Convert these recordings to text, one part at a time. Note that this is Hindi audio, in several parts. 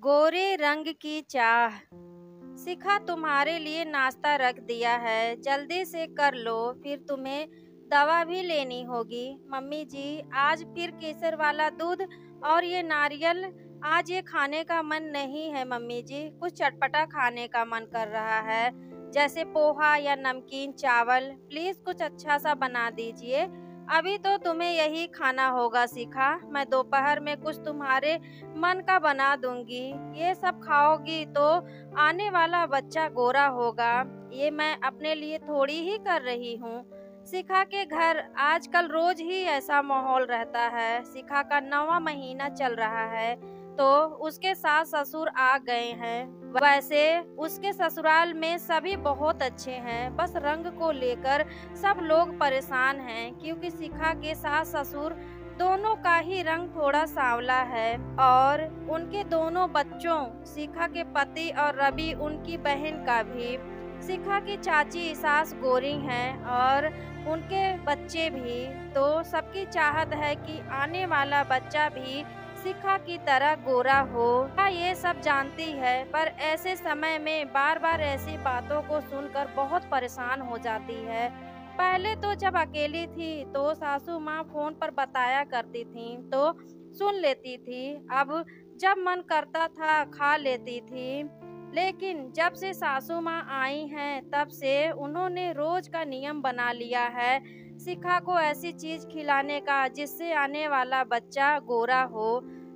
गोरे रंग की चाह। शिखा तुम्हारे लिए नाश्ता रख दिया है, जल्दी से कर लो, फिर तुम्हें दवा भी लेनी होगी। मम्मी जी, आज फिर केसर वाला दूध और ये नारियल। आज ये खाने का मन नहीं है मम्मी जी, कुछ चटपटा खाने का मन कर रहा है, जैसे पोहा या नमकीन चावल। प्लीज कुछ अच्छा सा बना दीजिए। अभी तो तुम्हें यही खाना होगा शिखा। मैं दोपहर में कुछ तुम्हारे मन का बना दूंगी। ये सब खाओगी तो आने वाला बच्चा गोरा होगा। ये मैं अपने लिए थोड़ी ही कर रही हूँ। शिखा के घर आजकल रोज ही ऐसा माहौल रहता है। शिखा का 9वां महीना चल रहा है तो उसके सास ससुर आ गए हैं। वैसे उसके ससुराल में सभी बहुत अच्छे हैं, बस रंग को लेकर सब लोग परेशान हैं, क्योंकि शिखा के सास ससुर दोनों का ही रंग थोड़ा सांवला है और उनके दोनों बच्चों, शिखा के पति और रवि उनकी बहन का भी। शिखा की चाची सास गोरी हैं और उनके बच्चे भी। तो सबकी चाहत है कि आने वाला बच्चा भी शिखा की तरह गोरा हो। ये सब जानती है, पर ऐसे समय में बार बार ऐसी बातों को सुनकर बहुत परेशान हो जाती है। पहले तो जब अकेली थी तो सासू माँ फोन पर बताया करती थी तो सुन लेती थी। अब जब मन करता था खा लेती थी। लेकिन जब से सासू माँ आई हैं तब से उन्होंने रोज का नियम बना लिया है, शिखा को ऐसी चीज खिलाने का जिससे आने वाला बच्चा गोरा हो।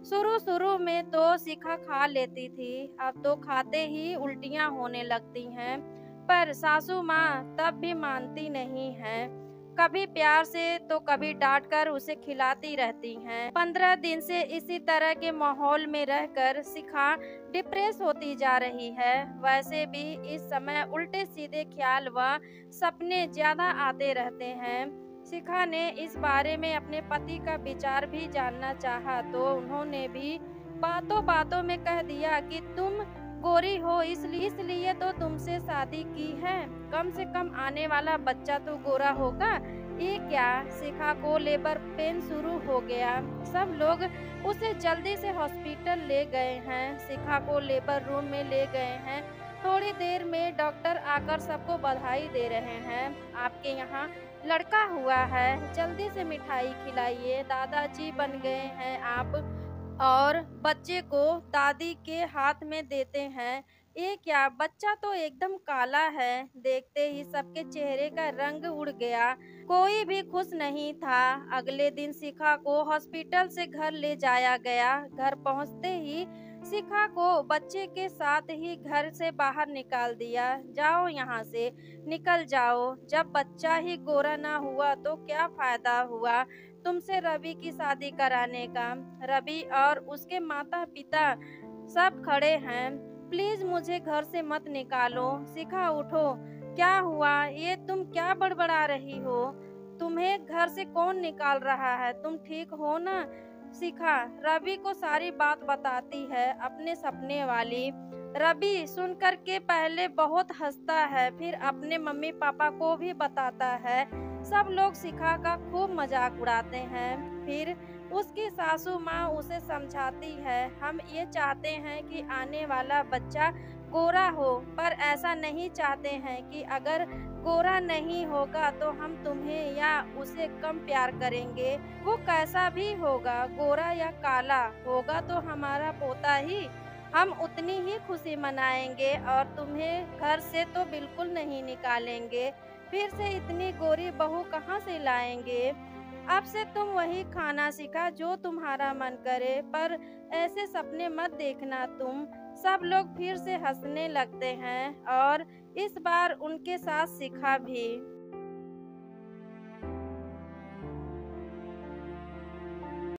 शुरू शुरू में तो शिखा खा लेती थी, अब तो खाते ही उल्टियाँ होने लगती हैं। पर सासू माँ तब भी मानती नहीं हैं। कभी प्यार से तो कभी डांटकर उसे खिलाती रहती हैं। 15 दिन से इसी तरह के माहौल में रहकर शिखा डिप्रेस होती जा रही है। वैसे भी इस समय उल्टे सीधे ख्याल व सपने ज्यादा आते रहते हैं। शिखा ने इस बारे में अपने पति का विचार भी जानना चाहा तो उन्होंने भी बातों बातों में कह दिया कि तुम गोरी हो इसलिए तो तुमसे शादी की है, कम से कम आने वाला बच्चा तो गोरा होगा। ये क्या, शिखा को लेबर पेन शुरू हो गया। सब लोग उसे जल्दी से हॉस्पिटल ले गए हैं। शिखा को लेबर रूम में ले गए हैं। थोड़ी देर में डॉक्टर आकर सबको बधाई दे रहे हैं। आपके यहाँ लड़का हुआ है, जल्दी से मिठाई खिलाइए, दादाजी बन गए हैं आप। और बच्चे को दादी के हाथ में देते हैं। ये क्या, बच्चा तो एकदम काला है। देखते ही सबके चेहरे का रंग उड़ गया, कोई भी खुश नहीं था। अगले दिन शिखा को हॉस्पिटल से घर ले जाया गया। घर पहुंचते ही शिखा को बच्चे के साथ ही घर से बाहर निकाल दिया। जाओ यहाँ से, निकल जाओ। जब बच्चा ही गोरा ना हुआ तो क्या फायदा हुआ तुमसे रवि की शादी कराने का। रवि और उसके माता पिता सब खड़े हैं। प्लीज मुझे घर से मत निकालो। शिखा उठो, क्या हुआ, ये तुम क्या बड़बड़ा रही हो? तुम्हें घर से कौन निकाल रहा है? तुम ठीक हो ना? शिखा रवि को सारी बात बताती है, अपने सपने वाली। रवि सुनकर के पहले बहुत हंसता है, फिर अपने मम्मी पापा को भी बताता है। सब लोग शिखा का खूब मजाक उड़ाते हैं। फिर उसकी सासू माँ उसे समझाती है, हम ये चाहते हैं कि आने वाला बच्चा गोरा हो, पर ऐसा नहीं चाहते हैं कि अगर गोरा नहीं होगा तो हम तुम्हें या उसे कम प्यार करेंगे। वो कैसा भी होगा, गोरा या काला होगा तो हमारा पोता ही। हम उतनी ही खुशी मनाएंगे और तुम्हें घर से तो बिल्कुल नहीं निकालेंगे। फिर से इतनी गोरी बहू कहाँ से लाएंगे? अब से तुम वही खाना सीखा जो तुम्हारा मन करे, पर ऐसे सपने मत देखना तुम। सब लोग फिर से हंसने लगते हैं और इस बार उनके साथ शिखा भी।